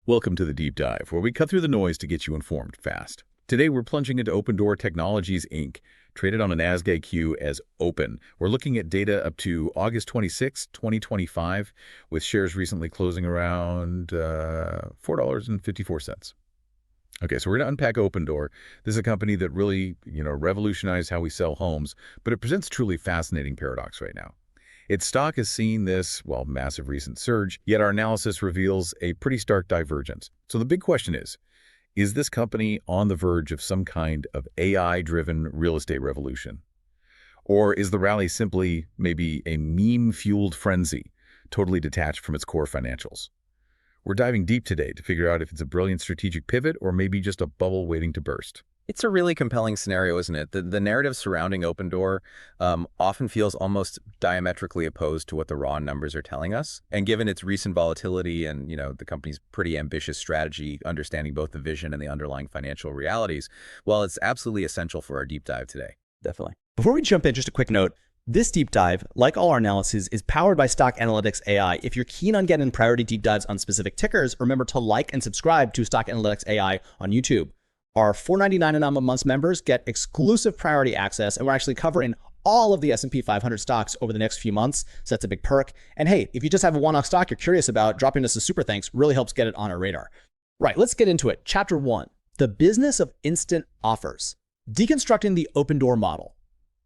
Welcome to the Deep Dive, where we cut through the noise to get you informed fast. Today, we're plunging into Opendoor Technologies Inc., traded on a NASDAQ as Open. We're looking at data up to August 26, 2025, with shares recently closing around $4.54. Okay, so we're going to unpack Opendoor. This is a company that really, revolutionized how we sell homes, but it presents a truly fascinating paradox right now. Its stock has seen this, massive recent surge, yet our analysis reveals a pretty stark divergence. So the big question is this company on the verge of some kind of AI-driven real estate revolution? Or is the rally simply maybe a meme-fueled frenzy, totally detached from its core financials? We're diving deep today to figure out if it's a brilliant strategic pivot or maybe just a bubble waiting to burst. It's a really compelling scenario, isn't it? The narrative surrounding Opendoor often feels almost diametrically opposed to what the raw numbers are telling us. And given its recent volatility and, the company's pretty ambitious strategy, understanding both the vision and the underlying financial realities, well, it's absolutely essential for our deep dive today. Definitely. Before we jump in, just a quick note. This deep dive, like all our analyses, is powered by Stock Analytics AI. If you're keen on getting priority deep dives on specific tickers, remember to like and subscribe to Stock Analytics AI on YouTube. Our $4.99 and a month members get exclusive priority access, and we're actually covering all of the S&P 500 stocks over the next few months, so that's a big perk. And hey, if you just have a one-off stock you're curious about, dropping us a super thanks really helps get it on our radar. Right, let's get into it. Chapter 1, the business of instant offers. Deconstructing the Opendoor model.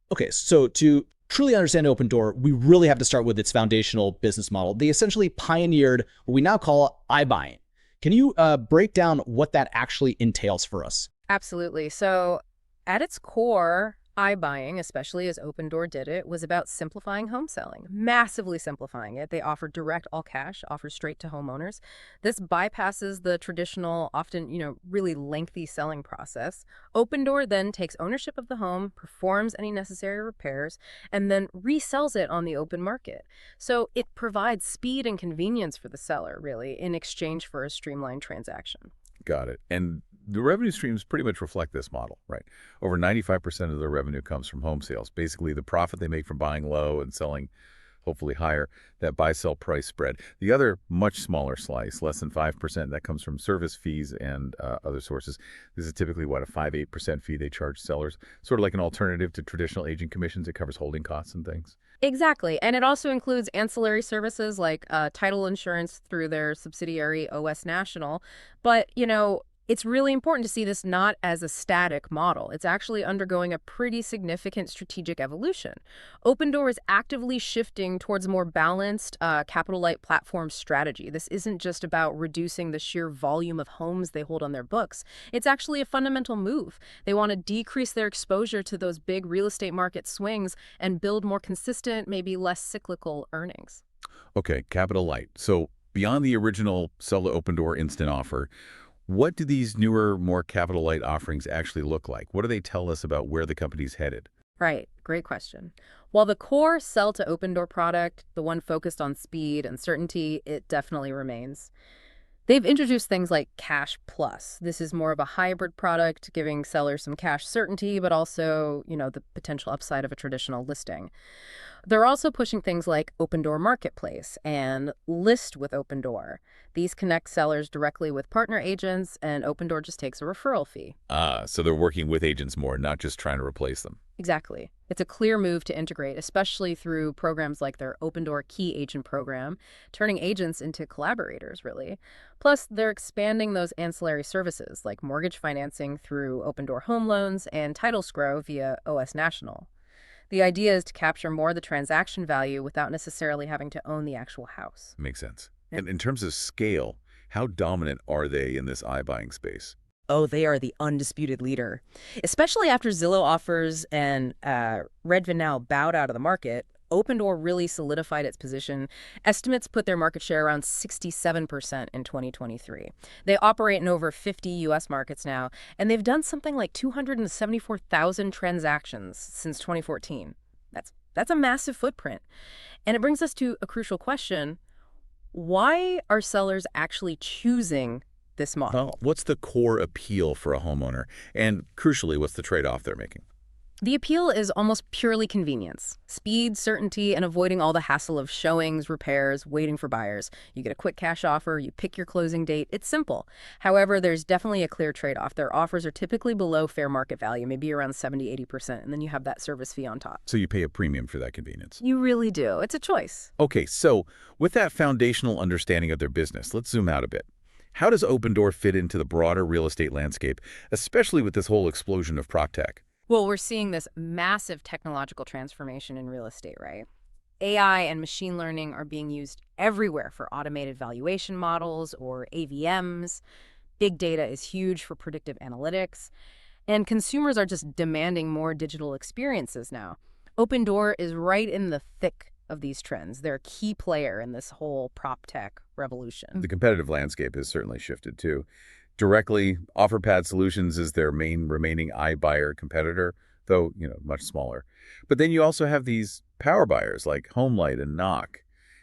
Okay, so to truly understand Opendoor, we really have to start with its foundational business model. They essentially pioneered what we now call iBuying. Can you break down what that actually entails for us? Absolutely. So at its core, iBuying, especially as Opendoor did it, was about simplifying home selling, massively simplifying it. They offer direct all cash, offers straight to homeowners. This bypasses the traditional, often, really lengthy selling process. Opendoor then takes ownership of the home, performs any necessary repairs, and then resells it on the open market. So it provides speed and convenience for the seller, really, in exchange for a streamlined transaction. Got it. And the revenue streams pretty much reflect this model, right? Over 95% of their revenue comes from home sales. Basically, the profit they make from buying low and selling hopefully higher, that buy-sell price spread. The other much smaller slice, less than 5%, that comes from service fees and other sources. This is typically, a 5-8% fee they charge sellers, sort of like an alternative to traditional agent commissions. It covers holding costs and things. Exactly. And it also includes ancillary services like title insurance through their subsidiary OS National. But, it's really important to see this not as a static model. It's actually undergoing a pretty significant strategic evolution. Opendoor is actively shifting towards a more balanced capital-light platform strategy. This isn't just about reducing the sheer volume of homes they hold on their books. It's actually a fundamental move. They want to decrease their exposure to those big real estate market swings and build more consistent, maybe less cyclical earnings. Okay, capital light. So beyond the original sell to Opendoor instant offer, what do these newer, more capital-light offerings actually look like? What do they tell us about where the company's headed? Right. Great question. While the core sell to Opendoor product, the one focused on speed and certainty, it definitely remains. They've introduced things like Cash Plus. This is more of a hybrid product, giving sellers some cash certainty, but also, the potential upside of a traditional listing. They're also pushing things like Opendoor Marketplace and List with Opendoor. These connect sellers directly with partner agents, and Opendoor just takes a referral fee. So they're working with agents more, not just trying to replace them. Exactly. It's a clear move to integrate, especially through programs like their Opendoor Key Agent program, turning agents into collaborators, really. Plus, they're expanding those ancillary services like mortgage financing through Opendoor Home Loans and title escrow via OS National. The idea is to capture more of the transaction value without necessarily having to own the actual house. Makes sense. And in terms of scale, how dominant are they in this iBuying space? Oh, they are the undisputed leader. Especially after Zillow Offers and Redfin now bowed out of the market, Opendoor really solidified its position. Estimates put their market share around 67% in 2023. They operate in over 50 U.S. markets now, and they've done something like 274,000 transactions since 2014. That's a massive footprint. And it brings us to a crucial question. Why are sellers actually choosing this model? Well, what's the core appeal for a homeowner? And crucially, what's the trade-off they're making? The appeal is almost purely convenience. Speed, certainty, and avoiding all the hassle of showings, repairs, waiting for buyers. You get a quick cash offer, you pick your closing date. It's simple. However, there's definitely a clear trade-off. Their offers are typically below fair market value, maybe around 70–80%, and then you have that service fee on top. So you pay a premium for that convenience. You really do. It's a choice. Okay, so with that foundational understanding of their business, let's zoom out a bit. How does Opendoor fit into the broader real estate landscape, especially with this whole explosion of PropTech? Well, we're seeing this massive technological transformation in real estate, right? AI and machine learning are being used everywhere for automated valuation models or AVMs. Big data is huge for predictive analytics. And consumers are just demanding more digital experiences now. Opendoor is right in the thick of these trends. They're a key player in this whole PropTech revolution. The competitive landscape has certainly shifted too. Directly, OfferPad Solutions is their main remaining iBuyer competitor, though, much smaller. But then you also have these power buyers like HomeLight and Knock.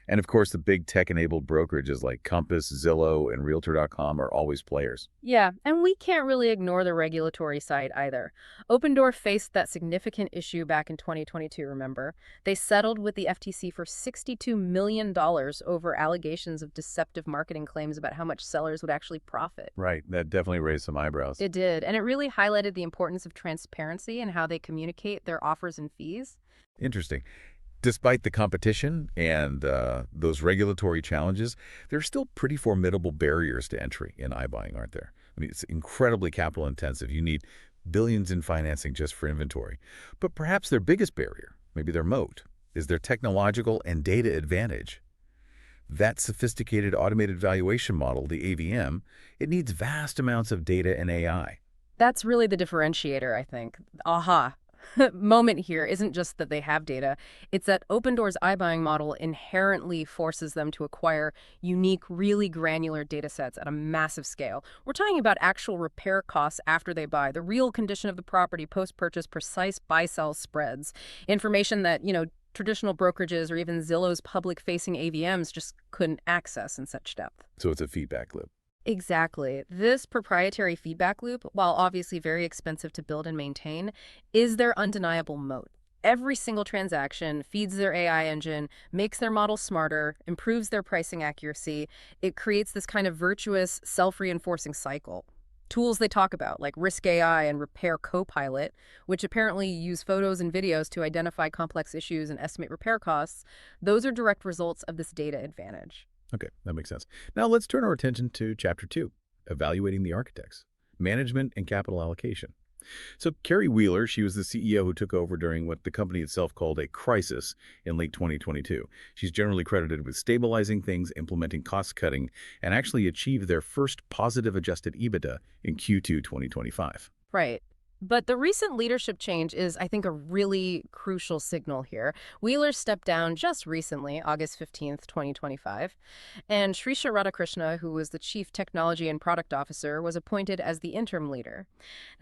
And of course, the big tech-enabled brokerages like Compass, Zillow, and Realtor.com are always players. Yeah, and we can't really ignore the regulatory side either. Opendoor faced that significant issue back in 2022, remember? They settled with the FTC for $62 million over allegations of deceptive marketing claims about how much sellers would actually profit. Right, that definitely raised some eyebrows. It did, and it really highlighted the importance of transparency and how they communicate their offers and fees. Interesting. Despite the competition and those regulatory challenges, there are still pretty formidable barriers to entry in iBuying, aren't there? I mean, it's incredibly capital intensive. You need billions in financing just for inventory. But perhaps their biggest barrier, maybe their moat, is their technological and data advantage. That sophisticated automated valuation model, the AVM, it needs vast amounts of data and AI. That's really the differentiator, I think. Aha. Moment here isn't just that they have data, it's that Opendoor's iBuying model inherently forces them to acquire unique, really granular data sets at a massive scale. We're talking about actual repair costs after they buy, the real condition of the property post-purchase, precise buy-sell spreads, information that, traditional brokerages or even Zillow's public-facing AVMs just couldn't access in such depth. So it's a feedback loop. Exactly. This proprietary feedback loop, while obviously very expensive to build and maintain, is their undeniable moat. Every single transaction feeds their AI engine, makes their model smarter, improves their pricing accuracy. It creates this kind of virtuous, self-reinforcing cycle. Tools they talk about, like Risk AI and Repair Copilot, which apparently use photos and videos to identify complex issues and estimate repair costs, those are direct results of this data advantage. Okay, that makes sense. Now let's turn our attention to Chapter 2, Evaluating the Architects, Management and Capital Allocation. So Carrie Wheeler, she was the CEO who took over during what the company itself called a crisis in late 2022. She's generally credited with stabilizing things, implementing cost-cutting, and actually achieved their first positive adjusted EBITDA in Q2 2025. Right. But the recent leadership change is, I think, a really crucial signal here. Wheeler stepped down just recently, August 15th, 2025, and Srisha Radhakrishna, who was the Chief Technology and Product Officer, was appointed as the interim leader.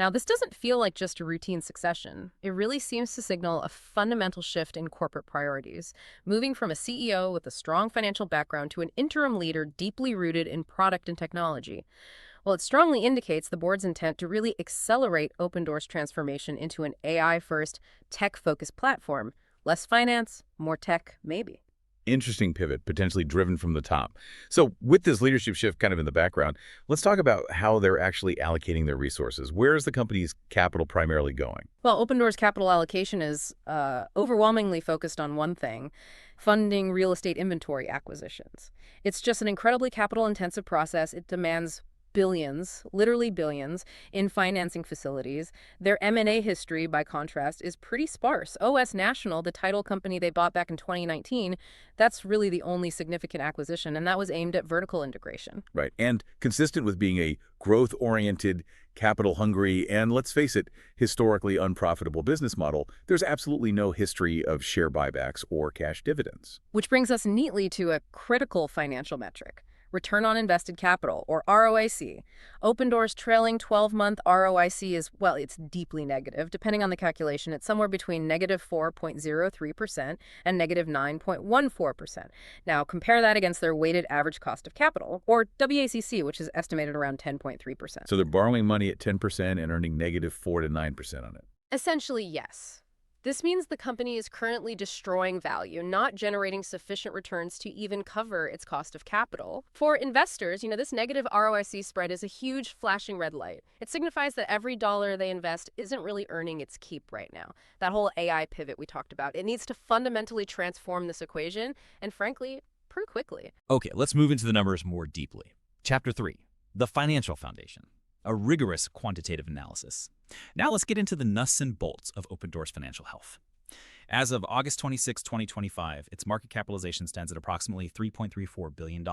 Now, this doesn't feel like just a routine succession. It really seems to signal a fundamental shift in corporate priorities, moving from a CEO with a strong financial background to an interim leader deeply rooted in product and technology. Well, it strongly indicates the board's intent to really accelerate Opendoor's transformation into an AI-first, tech-focused platform. Less finance, more tech, maybe. Interesting pivot, potentially driven from the top. So with this leadership shift kind of in the background, let's talk about how they're actually allocating their resources. Where is the company's capital primarily going? Well, Opendoor's capital allocation is overwhelmingly focused on one thing: funding real estate inventory acquisitions. It's just an incredibly capital-intensive process. It demands billions, literally billions, in financing facilities. Their M&A history, by contrast, is pretty sparse. OS National, the title company they bought back in 2019, that's really the only significant acquisition, and that was aimed at vertical integration. Right, and consistent with being a growth-oriented, capital-hungry, and let's face it, historically unprofitable business model, there's absolutely no history of share buybacks or cash dividends. Which brings us neatly to a critical financial metric: return on invested capital, or ROIC. Opendoor's trailing 12-month ROIC is, well, it's deeply negative. Depending on the calculation, it's somewhere between -4.03% and -9.14%. Now, compare that against their weighted average cost of capital, or WACC, which is estimated around 10.3%. So they're borrowing money at 10% and earning -4 to 9% on it. Essentially, yes. This means the company is currently destroying value, not generating sufficient returns to even cover its cost of capital. For investors, this negative ROIC spread is a huge flashing red light. It signifies that every dollar they invest isn't really earning its keep right now. That whole AI pivot we talked about, it needs to fundamentally transform this equation, and frankly, pretty quickly. Okay, let's move into the numbers more deeply. Chapter 3, the financial foundation, a rigorous quantitative analysis. Now let's get into the nuts and bolts of Opendoor's financial health. As of August 26, 2025, its market capitalization stands at approximately $3.34 billion.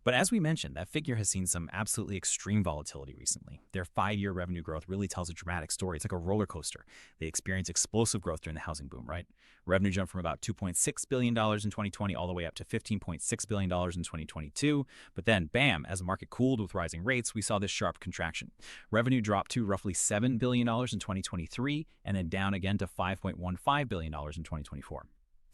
But as we mentioned, that figure has seen some absolutely extreme volatility recently. Their 5-year revenue growth really tells a dramatic story. It's like a roller coaster. They experienced explosive growth during the housing boom, right? Revenue jumped from about $2.6 billion in 2020 all the way up to $15.6 billion in 2022. But then, bam, as the market cooled with rising rates, we saw this sharp contraction. Revenue dropped to roughly $7 billion in 2023 and then down again to $5.15 billion in 2024.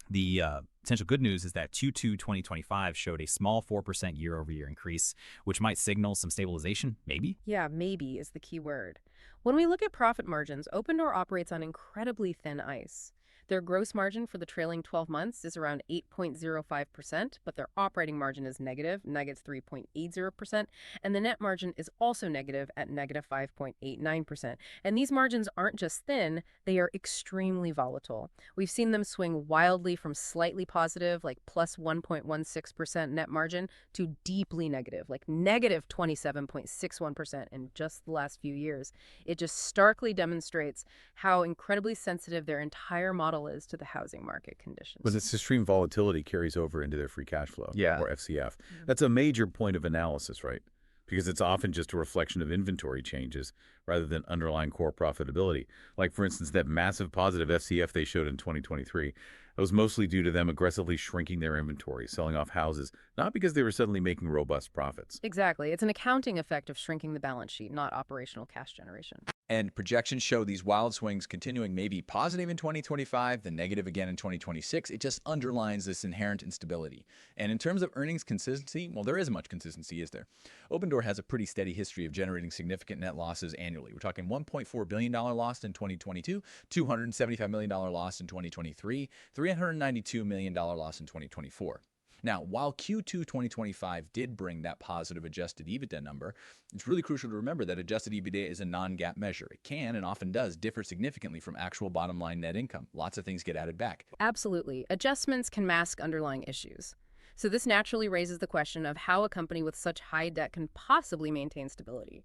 The potential good news is that Q2 2025 showed a small 4% year-over-year increase, which might signal some stabilization, maybe? Yeah, maybe is the key word. When we look at profit margins, Opendoor operates on incredibly thin ice. Their gross margin for the trailing 12 months is around 8.05%, but their operating margin is negative 3.80%, and the net margin is also negative at negative 5.89%. And these margins aren't just thin, they are extremely volatile. We've seen them swing wildly from slightly positive, like plus 1.16% net margin, to deeply negative, like negative 27.61% in just the last few years. It just starkly demonstrates how incredibly sensitive their entire model is to the housing market conditions. But this extreme volatility carries over into their free cash flow, Yeah. or FCF. That's a major point of analysis, right? Because it's often just a reflection of inventory changes rather than underlying core profitability. Like, for instance, that massive positive FCF they showed in 2023, that was mostly due to them aggressively shrinking their inventory, selling off houses, not because they were suddenly making robust profits. Exactly. It's an accounting effect of shrinking the balance sheet, not operational cash generation. And projections show these wild swings continuing, maybe positive in 2025, then negative again in 2026. It just underlines this inherent instability. And in terms of earnings consistency, well, there isn't much consistency, is there? Opendoor has a pretty steady history of generating significant net losses annually. We're talking $1.4 billion loss in 2022, $275 million loss in 2023, $392 million loss in 2024. Now, while Q2 2025 did bring that positive adjusted EBITDA number, it's really crucial to remember that adjusted EBITDA is a non-GAAP measure. It can, and often does, differ significantly from actual bottom line net income. Lots of things get added back. Absolutely. Adjustments can mask underlying issues. So this naturally raises the question of how a company with such high debt can possibly maintain stability.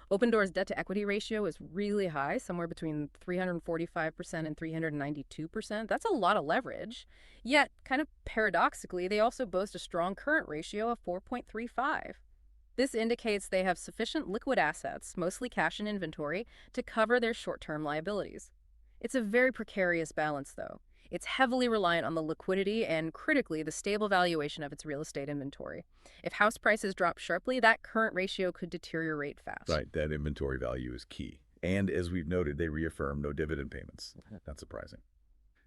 Opendoor's debt-to-equity ratio is really high, somewhere between 345% and 392%. That's a lot of leverage. Yet, kind of paradoxically, they also boast a strong current ratio of 4.35. This indicates they have sufficient liquid assets, mostly cash and inventory, to cover their short-term liabilities. It's a very precarious balance, though. It's heavily reliant on the liquidity and, critically, the stable valuation of its real estate inventory. If house prices drop sharply, that current ratio could deteriorate fast. Right, that inventory value is key. And as we've noted, they reaffirm no dividend payments. Not surprising.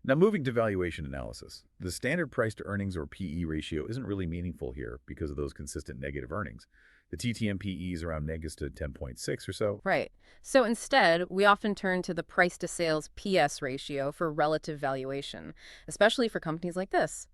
Now, moving to valuation analysis. The standard price to earnings, or PE ratio, isn't really meaningful here because of those consistent negative earnings. The TTM PE is around negative to 10.6 or so. Right. So instead, we often turn to the price to sales PS ratio for relative valuation, especially for companies like this.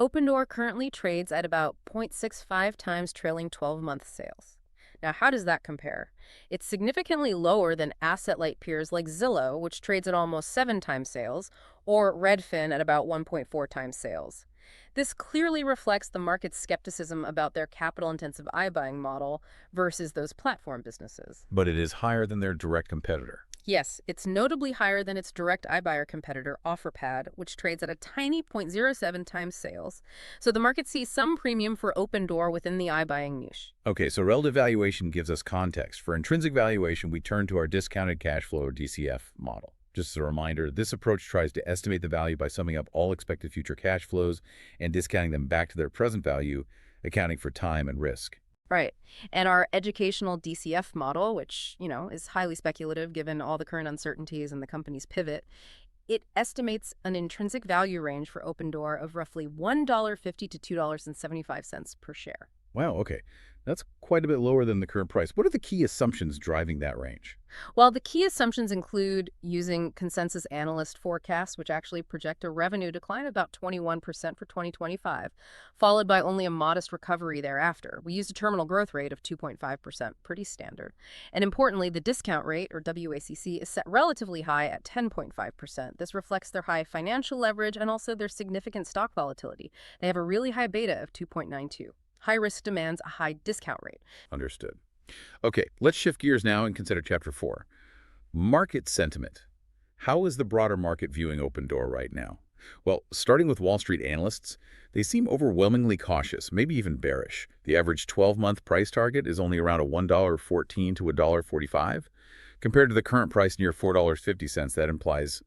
Opendoor currently trades at about 0.65 times trailing 12-month sales. Now, how does that compare? It's significantly lower than asset-light peers like Zillow, which trades at almost 7 times sales, or Redfin at about 1.4 times sales. This clearly reflects the market's skepticism about their capital-intensive iBuying model versus those platform businesses. But it is higher than their direct competitor. Yes, it's notably higher than its direct iBuyer competitor, OfferPad, which trades at a tiny 0.07 times sales. So the market sees some premium for Opendoor within the iBuying niche. Okay, so relative valuation gives us context. For intrinsic valuation, we turn to our discounted cash flow, or DCF, model. Just as a reminder, this approach tries to estimate the value by summing up all expected future cash flows and discounting them back to their present value, accounting for time and risk. Right. And our educational DCF model, which, is highly speculative given all the current uncertainties and the company's pivot, it estimates an intrinsic value range for Opendoor of roughly $1.50 to $2.75 per share. Wow, okay. That's quite a bit lower than the current price. What are the key assumptions driving that range? Well, the key assumptions include using consensus analyst forecasts, which actually project a revenue decline of about 21% for 2025, followed by only a modest recovery thereafter. We used a terminal growth rate of 2.5%, pretty standard. And importantly, the discount rate, or WACC, is set relatively high at 10.5%. This reflects their high financial leverage and also their significant stock volatility. They have a really high beta of 2.92. High risk demands a high discount rate. Understood. Okay, let's shift gears now and consider Chapter 4. Market sentiment. How is the broader market viewing Opendoor right now? Well, starting with Wall Street analysts, they seem overwhelmingly cautious, maybe even bearish. The average 12-month price target is only around a $1.14 to $1.45. Compared to the current price near $4.50, that implies,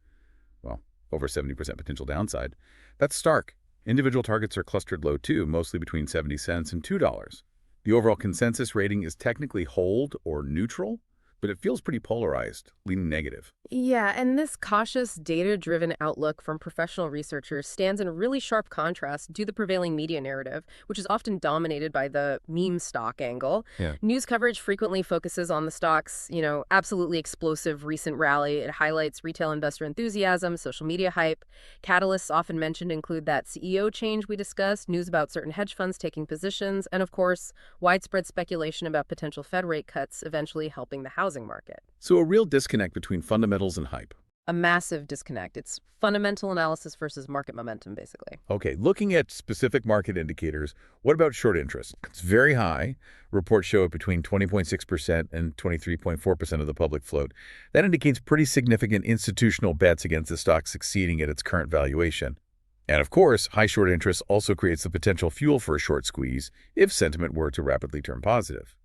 well, over 70% potential downside. That's stark. Individual targets are clustered low too, mostly between 70 cents and $2. The overall consensus rating is technically hold or neutral, but it feels pretty polarized, leaning negative. Yeah, and this cautious, data-driven outlook from professional researchers stands in really sharp contrast to the prevailing media narrative, which is often dominated by the meme stock angle. Yeah. News coverage frequently focuses on the stock's, absolutely explosive recent rally. It highlights retail investor enthusiasm, social media hype. Catalysts often mentioned include that CEO change we discussed, news about certain hedge funds taking positions, and of course, widespread speculation about potential Fed rate cuts eventually helping the housing market. So a real disconnect between fundamentals and hype. A massive disconnect. It's fundamental analysis versus market momentum, basically. Okay, looking at specific market indicators, what about short interest? It's very high. Reports show it between 20.6% and 23.4% of the public float. That indicates pretty significant institutional bets against the stock succeeding at its current valuation. And of course, high short interest also creates the potential fuel for a short squeeze if sentiment were to rapidly turn positive.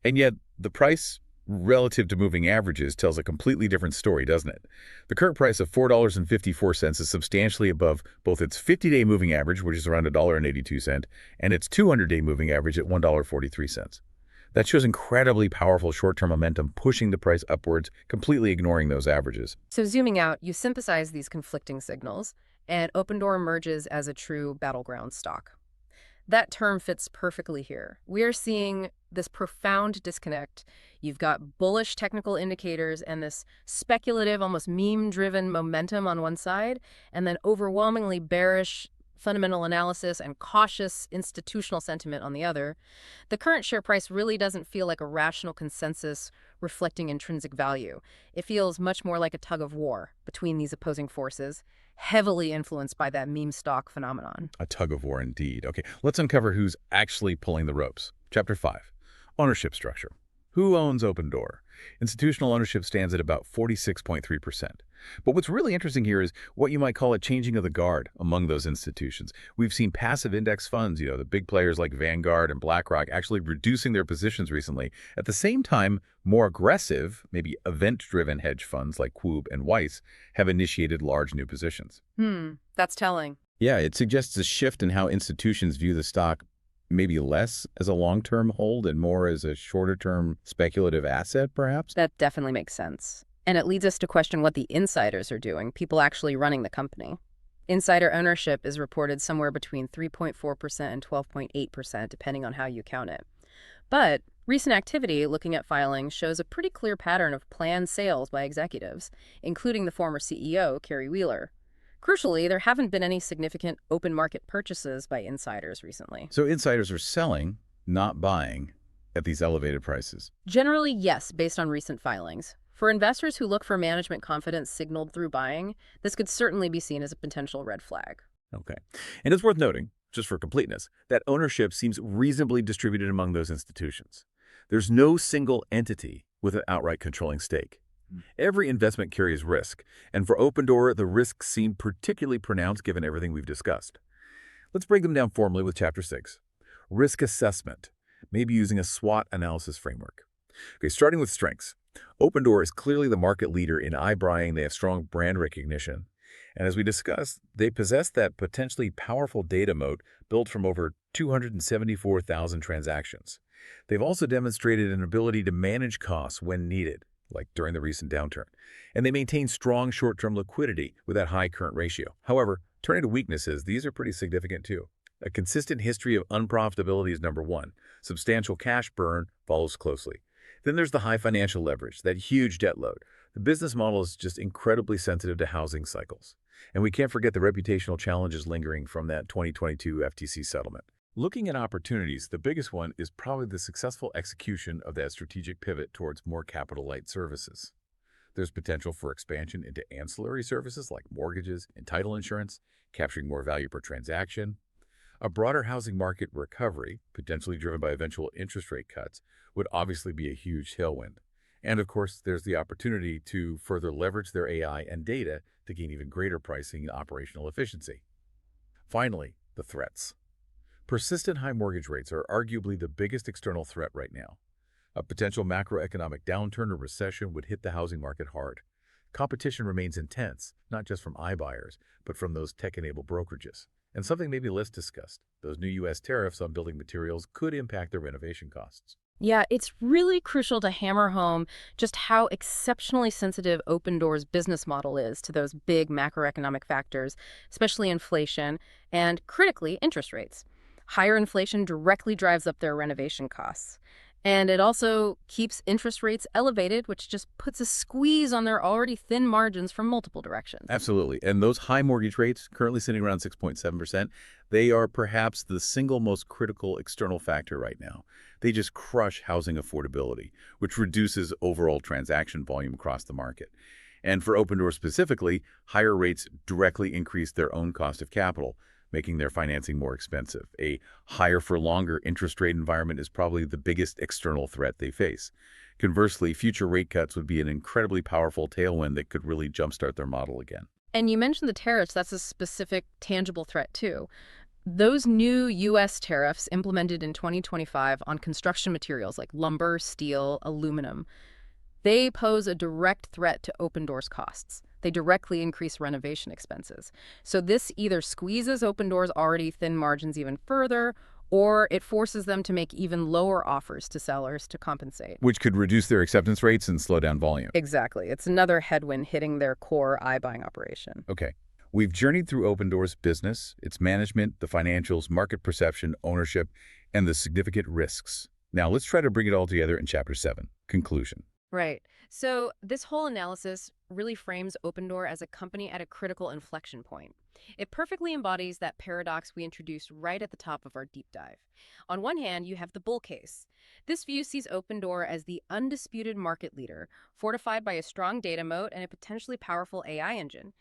And yet, the price relative to moving averages tells a completely different story, doesn't it? The current price of $4.54 is substantially above both its 50-day moving average, which is around $1.82, and its 200-day moving average at $1.43. That shows incredibly powerful short-term momentum pushing the price upwards, completely ignoring those averages. So zooming out, you synthesize these conflicting signals, and Opendoor emerges as a true battleground stock. That term fits perfectly here. We are seeing this profound disconnect. You've got bullish technical indicators and this speculative, almost meme-driven momentum on one side, and then overwhelmingly bearish fundamental analysis and cautious institutional sentiment on the other. The current share price really doesn't feel like a rational consensus reflecting intrinsic value. It feels much more like a tug of war between these opposing forces, heavily influenced by that meme stock phenomenon. A tug of war indeed. Okay, let's uncover who's actually pulling the ropes. Chapter 5. Ownership structure. Who owns Opendoor? Institutional ownership stands at about 46.3%. But what's really interesting here is what you might call a changing of the guard among those institutions. We've seen passive index funds, the big players like Vanguard and BlackRock, actually reducing their positions recently. At the same time, more aggressive, maybe event-driven hedge funds like Quoob and Weiss have initiated large new positions. That's telling. Yeah, it suggests a shift in how institutions view the stock, maybe less as a long-term hold and more as a shorter-term speculative asset, perhaps? That definitely makes sense. And it leads us to question what the insiders are doing, people actually running the company. Insider ownership is reported somewhere between 3.4% and 12.8%, depending on how you count it. But recent activity, looking at filings, shows a pretty clear pattern of planned sales by executives, including the former CEO, Carrie Wheeler. Crucially, there haven't been any significant open market purchases by insiders recently. So insiders are selling, not buying, at these elevated prices. Generally, yes, based on recent filings. For investors who look for management confidence signaled through buying, this could certainly be seen as a potential red flag. Okay. And it's worth noting, just for completeness, that ownership seems reasonably distributed among those institutions. There's no single entity with an outright controlling stake. Every investment carries risk, and for Opendoor, the risks seem particularly pronounced given everything we've discussed. Let's break them down formally with Chapter 6. Risk assessment, maybe using a SWOT analysis framework. Okay, starting with strengths. Opendoor is clearly the market leader in iBuying. They have strong brand recognition. And as we discussed, they possess that potentially powerful data moat built from over 274,000 transactions. They've also demonstrated an ability to manage costs when needed, like during the recent downturn. And they maintain strong short-term liquidity with that high current ratio. However, turning to weaknesses, these are pretty significant too. A consistent history of unprofitability is number one. Substantial cash burn follows closely. Then there's the high financial leverage, that huge debt load. The business model is just incredibly sensitive to housing cycles. And we can't forget the reputational challenges lingering from that 2022 FTC settlement. Looking at opportunities, the biggest one is probably the successful execution of that strategic pivot towards more capital-light services. There's potential for expansion into ancillary services like mortgages and title insurance, capturing more value per transaction. A broader housing market recovery, potentially driven by eventual interest rate cuts, would obviously be a huge tailwind. And of course, there's the opportunity to further leverage their AI and data to gain even greater pricing and operational efficiency. Finally, the threats. Persistent high mortgage rates are arguably the biggest external threat right now. A potential macroeconomic downturn or recession would hit the housing market hard. Competition remains intense, not just from iBuyers, but from those tech-enabled brokerages. And something maybe less discussed, those new U.S. tariffs on building materials could impact their renovation costs. Yeah, it's really crucial to hammer home just how exceptionally sensitive Opendoor's business model is to those big macroeconomic factors, especially inflation and, critically, interest rates. Higher inflation directly drives up their renovation costs. And it also keeps interest rates elevated, which just puts a squeeze on their already thin margins from multiple directions. Absolutely. And those high mortgage rates, currently sitting around 6.7%, they are perhaps the single most critical external factor right now. They just crush housing affordability, which reduces overall transaction volume across the market. And for Opendoor specifically, higher rates directly increase their own cost of capital, making their financing more expensive. A higher for longer interest rate environment is probably the biggest external threat they face. Conversely, future rate cuts would be an incredibly powerful tailwind that could really jumpstart their model again. And you mentioned the tariffs. That's a specific, tangible threat, too. Those new U.S. tariffs implemented in 2025 on construction materials like lumber, steel, aluminum, they pose a direct threat to Opendoor's costs. They directly increase renovation expenses. So this either squeezes Opendoor's already thin margins even further, or it forces them to make even lower offers to sellers to compensate. Which could reduce their acceptance rates and slow down volume. Exactly. It's another headwind hitting their core iBuying operation. Okay. We've journeyed through Opendoor's business, its management, the financials, market perception, ownership, and the significant risks. Now let's try to bring it all together in Chapter 7, Conclusion. Right. So this whole analysis really frames Opendoor as a company at a critical inflection point. It perfectly embodies that paradox we introduced right at the top of our deep dive. On one hand, you have the bull case. This view sees Opendoor as the undisputed market leader, fortified by a strong data moat and a potentially powerful AI engine.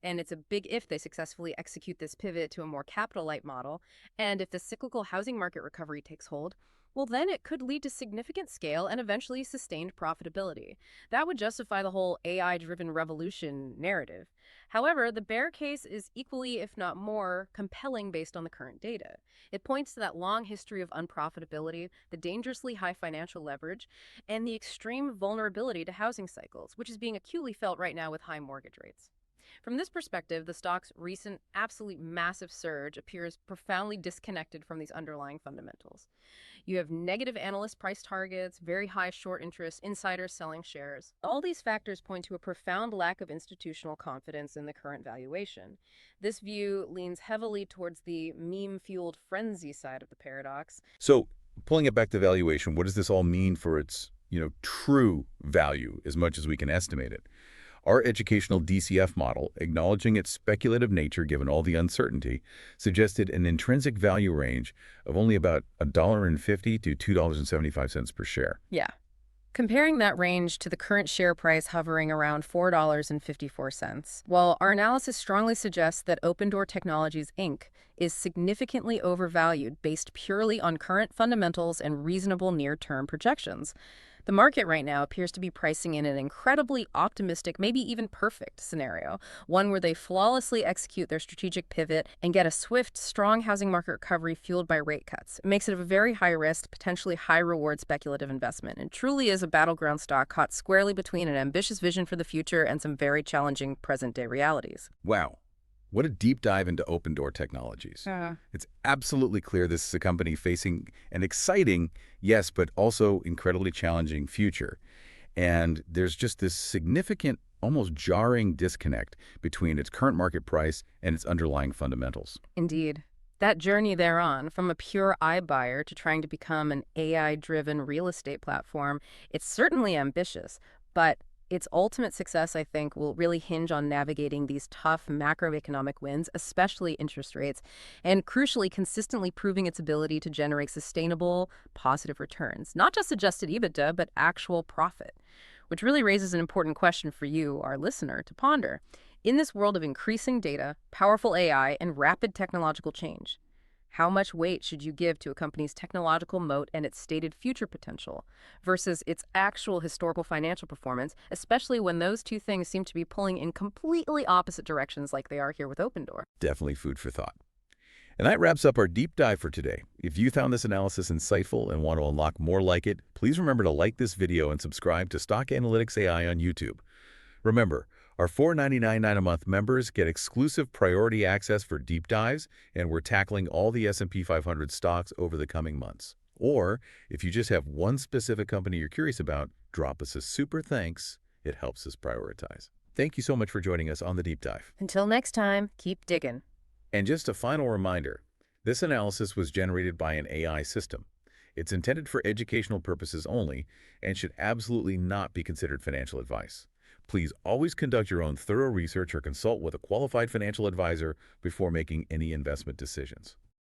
And it's a big if they successfully execute this pivot to a more capital-light model, and if the cyclical housing market recovery takes hold, well, then it could lead to significant scale and eventually sustained profitability. That would justify the whole AI-driven revolution narrative. However, the bear case is equally, if not more, compelling based on the current data. It points to that long history of unprofitability, the dangerously high financial leverage, and the extreme vulnerability to housing cycles, which is being acutely felt right now with high mortgage rates. From this perspective, the stock's recent absolute massive surge appears profoundly disconnected from these underlying fundamentals. You have negative analyst price targets, very high short interest, insiders selling shares. All these factors point to a profound lack of institutional confidence in the current valuation. This view leans heavily towards the meme-fueled frenzy side of the paradox. So, pulling it back to valuation, what does this all mean for its, true value as much as we can estimate it? Our educational DCF model, acknowledging its speculative nature given all the uncertainty, suggested an intrinsic value range of only about $1.50 to $2.75 per share. Yeah. Comparing that range to the current share price hovering around $4.54, well, our analysis strongly suggests that Opendoor Technologies Inc. is significantly overvalued based purely on current fundamentals and reasonable near-term projections. The market right now appears to be pricing in an incredibly optimistic, maybe even perfect scenario, one where they flawlessly execute their strategic pivot and get a swift, strong housing market recovery fueled by rate cuts. It makes it a very high-risk, potentially high-reward speculative investment, and truly is a battleground stock caught squarely between an ambitious vision for the future and some very challenging present-day realities. Wow. What a deep dive into Opendoor Technologies. It's absolutely clear this is a company facing an exciting, yes, but also incredibly challenging future. And there's just this significant, almost jarring disconnect between its current market price and its underlying fundamentals. Indeed. That journey they're on, from a pure iBuyer to trying to become an AI-driven real estate platform, it's certainly ambitious, but its ultimate success, I think, will really hinge on navigating these tough macroeconomic winds, especially interest rates, and crucially, consistently proving its ability to generate sustainable, positive returns. Not just adjusted EBITDA, but actual profit, which really raises an important question for you, our listener, to ponder. In this world of increasing data, powerful AI, and rapid technological change, how much weight should you give to a company's technological moat and its stated future potential versus its actual historical financial performance, especially when those two things seem to be pulling in completely opposite directions like they are here with Opendoor? Definitely food for thought. And that wraps up our deep dive for today. If you found this analysis insightful and want to unlock more like it, please remember to like this video and subscribe to Stock Analytics AI on YouTube. Remember, our $4.99 a month members get exclusive priority access for deep dives, and we're tackling all the S&P 500 stocks over the coming months. Or, if you just have one specific company you're curious about, drop us a super thanks. It helps us prioritize. Thank you so much for joining us on the deep dive. Until next time, keep digging. And just a final reminder, this analysis was generated by an AI system. It's intended for educational purposes only and should absolutely not be considered financial advice. Please always conduct your own thorough research or consult with a qualified financial advisor before making any investment decisions.